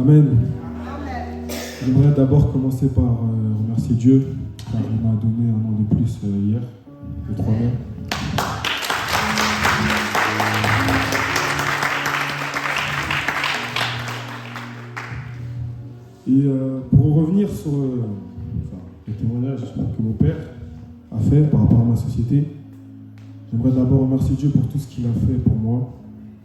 Amen. J'aimerais d'abord commencer par remercier Dieu, car il m'a donné un an de plus hier, le 3 mai. Et pour revenir sur le témoignage que mon père a fait par rapport à ma société, j'aimerais d'abord remercier Dieu pour tout ce qu'il a fait pour moi,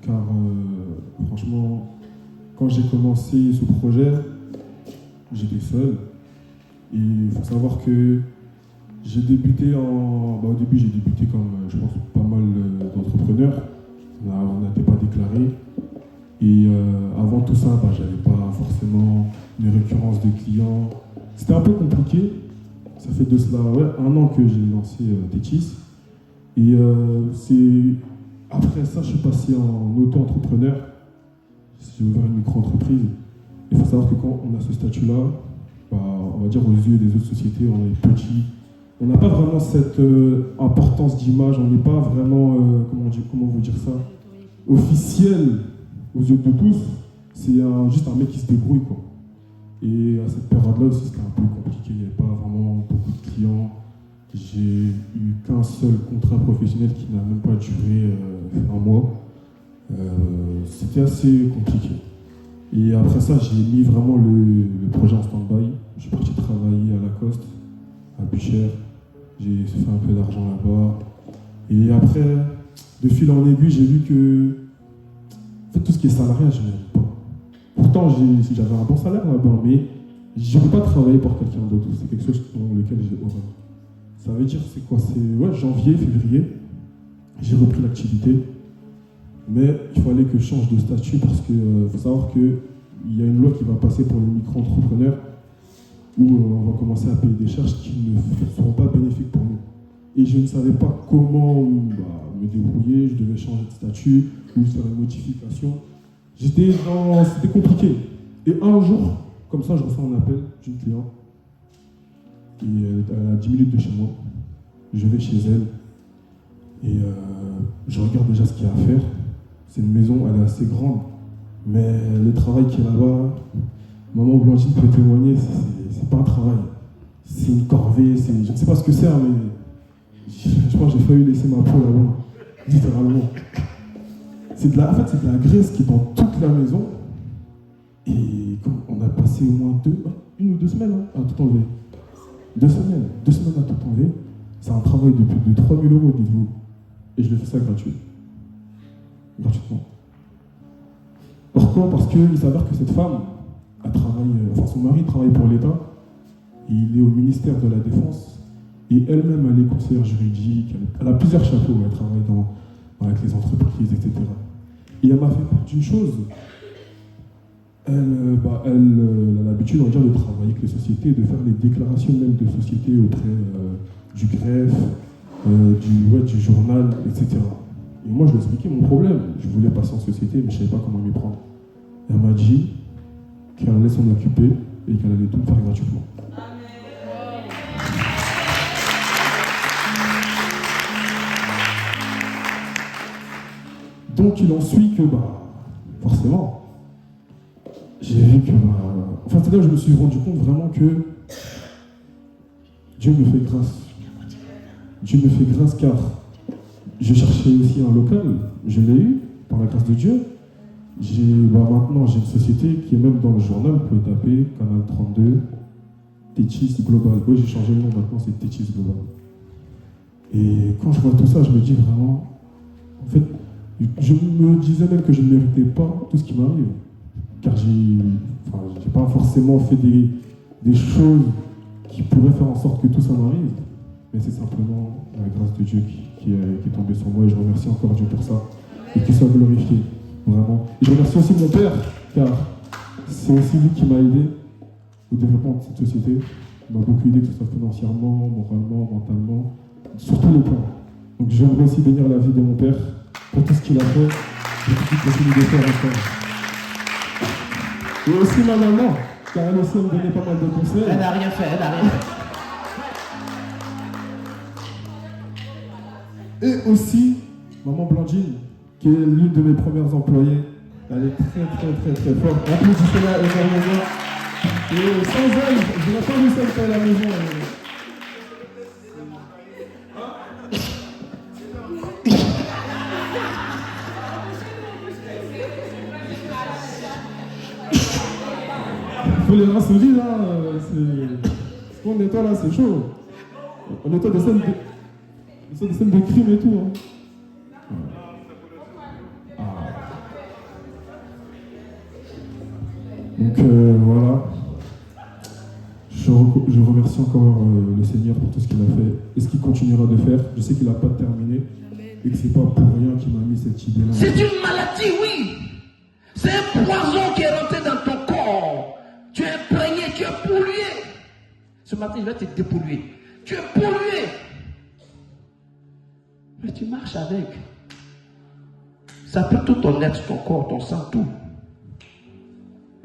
car franchement, quand j'ai commencé ce projet, j'étais seul. Et il faut savoir que j'ai débuté au début, j'ai débuté comme, je pense, pas mal d'entrepreneurs. On n'était pas déclaré. Et avant tout ça, j'avais pas forcément une récurrence de clients. C'était un peu compliqué. Ça fait de cela un an que j'ai lancé Tétis. Et après ça, je suis passé en auto-entrepreneur. J'ai ouvert une micro-entreprise. Il faut savoir que quand on a ce statut-là, on va dire aux yeux des autres sociétés, on est petit. On n'a pas vraiment cette importance d'image, on n'est pas vraiment, comment vous dire ça, officiel aux yeux de tous. C'est juste un mec qui se débrouille, quoi. Et à cette période-là aussi, c'était un peu compliqué, il n'y avait pas vraiment beaucoup de clients. J'ai eu qu'un seul contrat professionnel qui n'a même pas duré un mois. C'était assez compliqué. Et après ça, j'ai mis vraiment le projet en stand-by. Je suis parti travailler à Lacoste, à Buchères. J'ai fait un peu d'argent là-bas. Et après, de fil en aiguille, j'ai vu que en fait, tout ce qui est salariat, je n'aime pas. Pourtant, j'avais un bon salaire là-bas, mais je ne veux pas travailler pour quelqu'un d'autre. C'est quelque chose dans lequel j'ai horreur. Ça veut dire, c'est quoi? C'est janvier, février. J'ai repris l'activité. Mais il fallait que je change de statut parce qu'il faut savoir qu'il y a une loi qui va passer pour les micro-entrepreneurs où on va commencer à payer des charges qui ne seront pas bénéfiques pour nous. Et je ne savais pas comment me débrouiller, je devais changer de statut ou faire une modification. C'était compliqué. Et un jour, comme ça, je reçois un appel d'une cliente. Et elle est à 10 minutes de chez moi. Je vais chez elle et je regarde déjà ce qu'il y a à faire. C'est une maison, elle est assez grande, mais le travail qui est là-bas, maman Blanchine peut témoigner, c'est pas un travail. C'est une corvée, je ne sais pas ce que c'est, mais je pense que j'ai failli laisser ma peau là-bas, littéralement. C'est de la graisse qui est dans toute la maison. Et on a passé au moins une ou deux semaines à tout enlever. 2 semaines à tout enlever. C'est un travail de plus de 3 000 €, dites-vous. Et je le fais ça gratuitement. Pourquoi? Parce qu'il s'avère que cette femme son mari travaille pour l'État, et il est au ministère de la Défense, et elle-même elle est conseillère juridique, elle a plusieurs chapeaux, elle travaille avec les entreprises, etc. Et elle m'a fait part d'une chose. Elle a l'habitude, on va dire, de travailler avec les sociétés, de faire les déclarations même de sociétés auprès du greffe, du journal, etc. Et moi, je lui ai expliqué mon problème. Je voulais passer en société, mais je ne savais pas comment m'y prendre. Elle m'a dit qu'elle allait s'en occuper et qu'elle allait tout faire gratuitement. Donc, il en suit que, forcément, j'ai vu que, c'est là que je me suis rendu compte vraiment que Dieu me fait grâce. Dieu me fait grâce car je cherchais aussi un local, je l'ai eu, par la grâce de Dieu. Maintenant, j'ai une société qui est même dans le journal, vous pouvez taper, Canal 32, Tétis Global. Oui, j'ai changé le nom maintenant, c'est Tétis Global. Et quand je vois tout ça, je me dis vraiment, en fait, je me disais même que je ne méritais pas tout ce qui m'arrive. Car j'ai pas forcément fait des choses qui pourraient faire en sorte que tout ça m'arrive. Mais c'est simplement la grâce de Dieu qui est tombée sur moi et je remercie encore Dieu pour ça. Et qu'il soit glorifié, vraiment. Et je remercie aussi mon père, car c'est aussi lui qui m'a aidé au développement de cette société. Il m'a beaucoup aidé, que ce soit financièrement, moralement, mentalement, sur tous les plans. Donc j'aimerais aussi bénir la vie de mon père pour tout ce qu'il a fait et tout ce qu'il continue de faire encore. Et aussi ma maman, car elle aussi me donnait pas mal de conseils. Elle n'a rien fait, elle n'a rien fait. Et aussi, maman Blandine, qui est l'une de mes premières employées. Elle est très forte. Applaudissez-la énormément. Et sans elle, je n'aurais pas réussi à le faire à la maison. Il faut les bras solides, là. On nettoie là, c'est chaud. On nettoie des scènes de crime et tout. Hein. Donc voilà. Je remercie encore le Seigneur pour tout ce qu'il a fait et ce qu'il continuera de faire. Je sais qu'il n'a pas terminé et que c'est pas pour rien qu'il m'a mis cette idée-là. C'est une maladie, oui. C'est un poison qui est rentré dans ton corps. Tu es imprégné, tu es pollué. Ce matin, il va te dépolluer. Tu es pollué. Mais tu marches avec. Ça peut tout ton être, ton corps, ton sang, tout.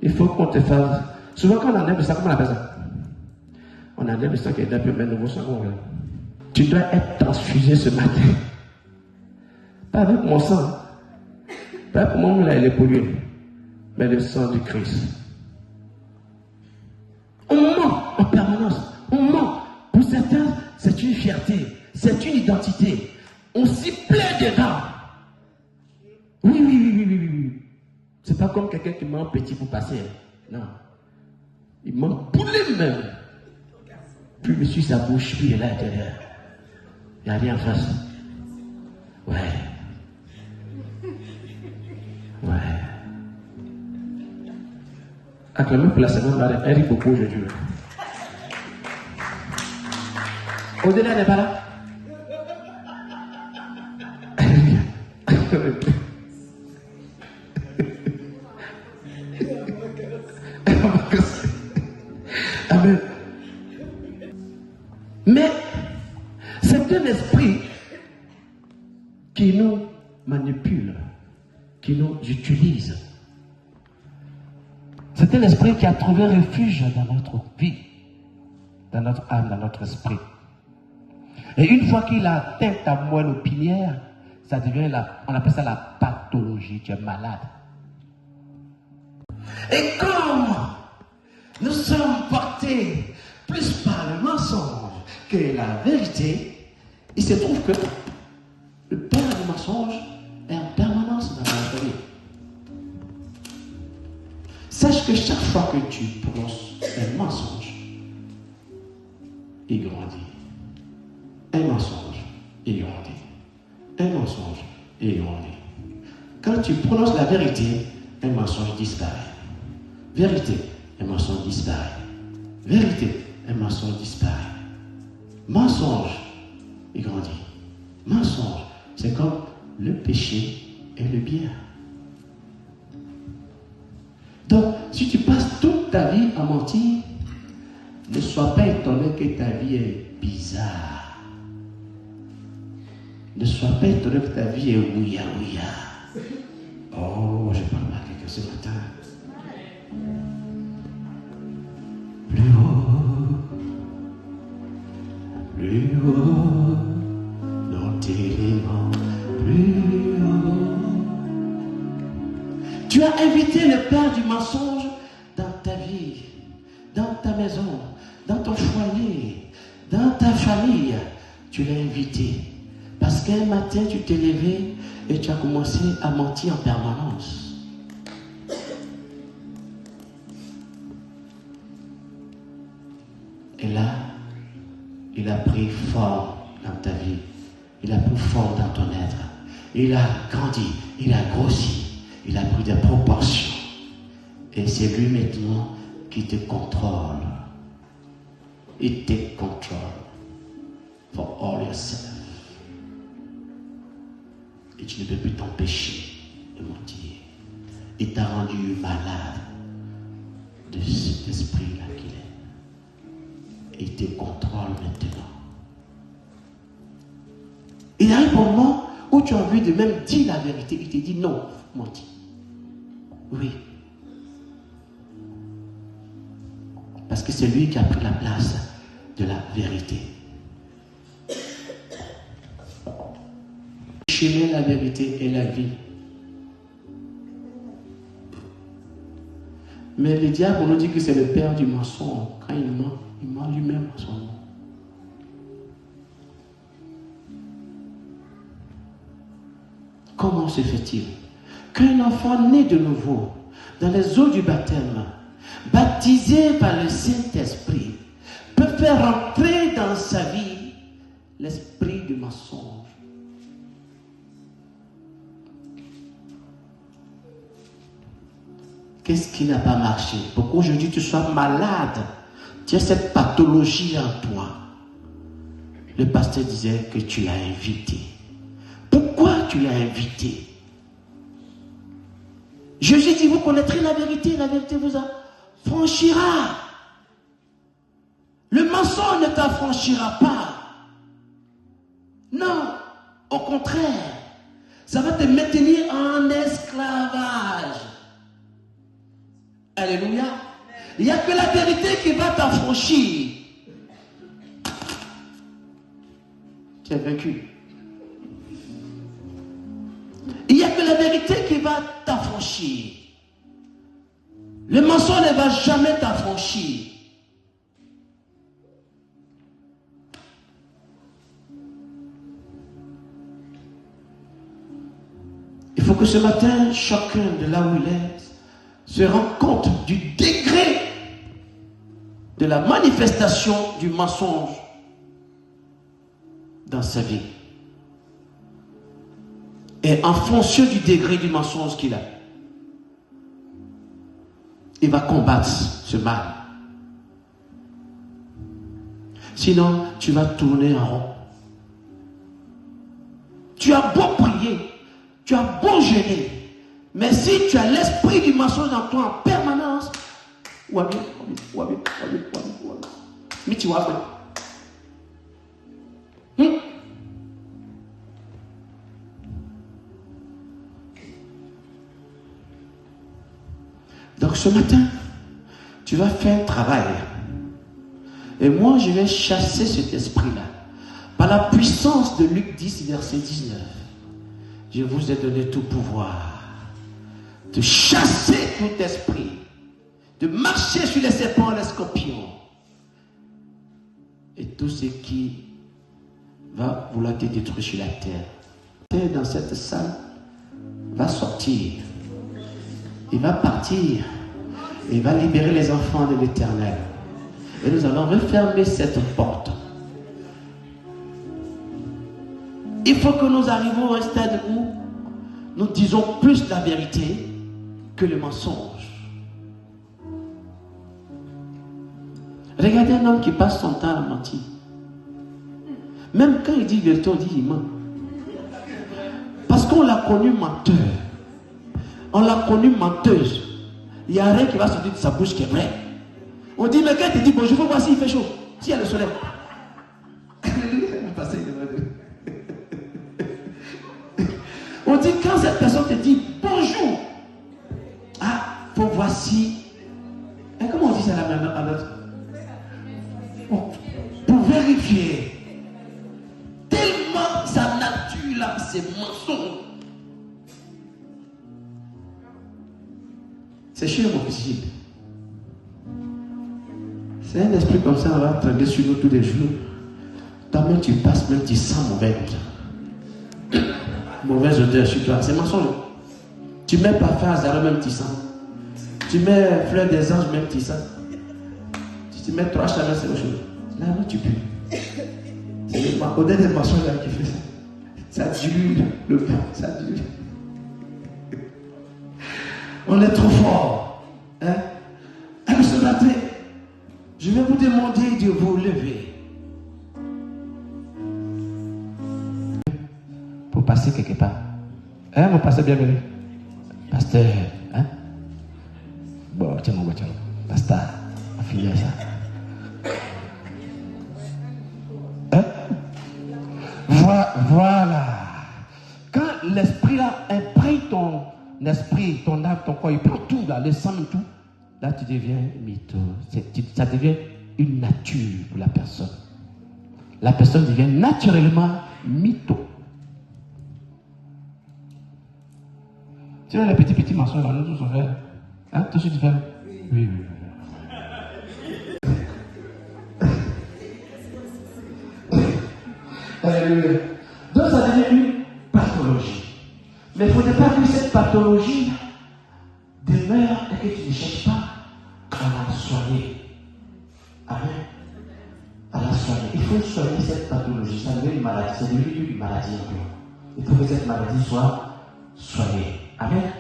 Il faut qu'on te fasse. Souvent, quand on enlève le sang, comment on appelle ça? On enlève le sang qui est un peu mais nouveau sang. Tu dois être transfusé ce matin. Pas avec mon sang. Pas pour moi, là, il est pollué. Mais le sang du Christ. On ment en permanence. On ment. Pour certains, c'est une fierté. C'est une identité. On s'y plaît dedans. Oui. C'est pas comme quelqu'un qui ment petit pour passer. Non. Il ment poulet même. Plus il suit sa bouche, plus il est là à l'intérieur. Il n'y a rien en face. Ouais. Acclamez pour la seconde, elle rit beaucoup aujourd'hui. Au-delà n'est pas là. Amen. Mais c'est un esprit qui nous manipule, qui nous utilise. C'est un esprit qui a trouvé refuge dans notre vie, dans notre âme, dans notre esprit. Et une fois qu'il a atteint ta moelle épinière, ça devient on appelle ça la pathologie, tu es malade. Et comme nous sommes portés plus par le mensonge que la vérité, il se trouve que le père du mensonge est en permanence dans notre vie. Sache que chaque fois que tu prononces un mensonge, il grandit. Un mensonge, il grandit. Un mensonge, il grandit. Quand tu prononces la vérité, un mensonge disparaît. Vérité, un mensonge disparaît. Vérité, un mensonge disparaît. Mensonge, il grandit. Mensonge, c'est comme le péché et le bien. Donc, si tu passes toute ta vie à mentir, ne sois pas étonné que ta vie est bizarre. Ne sois pas étonné que ta vie est ouïa. Oh, je parle à quelqu'un ce matin. Plus haut, dans tes vents, plus haut. Tu as invité le père du mensonge dans ta vie, dans ta maison, dans ton foyer, dans ta famille. Tu l'as invité. Parce qu'un matin, tu t'es levé et tu as commencé à mentir en permanence. Et là, il a pris forme dans ta vie. Il a pris forme dans ton être. Il a grandi, il a grossi. Il a pris des proportions. Et c'est lui maintenant qui te contrôle. Il te contrôle. For all yourself. Et tu ne peux plus t'empêcher de mentir. Il t'a rendu malade de cet esprit-là qu'il est. Il te contrôle maintenant. Il arrive un moment où tu as envie de même dire la vérité. Il te dit non, mentir. Oui. Parce que c'est lui qui a pris la place de la vérité. Le chemin, la vérité et la vie. Mais le diable nous dit que c'est le père du mensonge. Quand il ment lui-même à son nom. Comment se fait-il qu'un enfant né de nouveau, dans les eaux du baptême, baptisé par le Saint-Esprit, peut faire entrer dans sa vie l'esprit du mensonge? Qu'est-ce qui n'a pas marché? Pour qu'aujourd'hui tu sois malade, tu as cette pathologie en toi. Le pasteur disait que tu l'as invité. Pourquoi tu l'as invité? Jésus dit, vous connaîtrez la vérité vous affranchira. Le mensonge ne t'affranchira pas. Non, au contraire, ça va te maintenir en esclavage. Alléluia. Il n'y a que la vérité qui va t'affranchir. Tu es vaincu. Il n'y a que la vérité qui va t'affranchir. Le mensonge ne va jamais t'affranchir. Il faut que ce matin, chacun de là où il est, se rende compte du degré de la manifestation du mensonge dans sa vie. Et en fonction du degré du mensonge qu'il a, il va combattre ce mal. Sinon, tu vas tourner en rond. Tu as beau prier, tu as beau jeûner, mais si tu as l'esprit du mensonge en toi en permanence, mais tu vas faire. Donc ce matin, tu vas faire un travail. Et moi, je vais chasser cet esprit-là. Par la puissance de Luc 10, verset 19. Je vous ai donné tout pouvoir de chasser tout esprit, de marcher sur les serpents et les scorpions. Et tout ce qui va vouloir te détruire sur la terre. Dans cette salle, va sortir. Il va partir. Il va libérer les enfants de l'Éternel. Et nous allons refermer cette porte. Il faut que nous arrivions à un stade où nous disons plus la vérité que le mensonge. Regardez un homme qui passe son temps à mentir. Même quand il dit vérité, on dit il ment. Parce qu'on l'a connu menteur. On l'a connu menteuse. Il n'y a rien qui va sortir de sa bouche qui est vrai. On dit, mais quand il te dit bonjour, il faut voir s'il fait chaud, s'il y a le soleil. On dit, quand cette personne te dit bonjour, il faut voir si. Et comment on dit ça à l'autre? Pour vérifier. Tellement sa nature là, c'est mensonge. C'est chez mon fils. C'est un esprit comme ça, on va traîner sur nous tous les jours. Toi-même, tu passes, même tu sens mauvaise odeur sur toi. C'est mensonge. Tu mets parfum à zéro, même tu sens. Tu mets fleur des anges, même tu sens. Si tu mets 3 chaleurs, c'est autre chose. Là, non, tu pues. C'est l'odeur des mensonges là qui fait ça. Ça dilue le pain. Ça dilue. On est trop fort. Hein? Alors ce matin, je vais vous demander de vous lever. Pour passer quelque part. Hein, mon pasteur bienvenu? Pasteur, hein? Bon, tiens, pasteur, on finit ça. Hein? Voilà. Quand l'esprit là imprègne ton esprit, ton âme, ton corps, il prend tout là, le sang et tout. Là, tu deviens mytho. Ça devient une nature pour la personne. La personne devient naturellement mytho. Tu vois les petits mensonges, là, nous tous on fait. Hein, tout ce que tu fais. Oui. Alléluia. Donc ça devient une pathologie. Mais il ne faudrait pas que cette pathologie demeure et que tu ne cherches pas à la soigner. Amen. À la soigner. Il faut soigner cette pathologie. Ça devient une maladie. C'est devenu une maladie. Il faut que cette maladie soit soignée. Amen.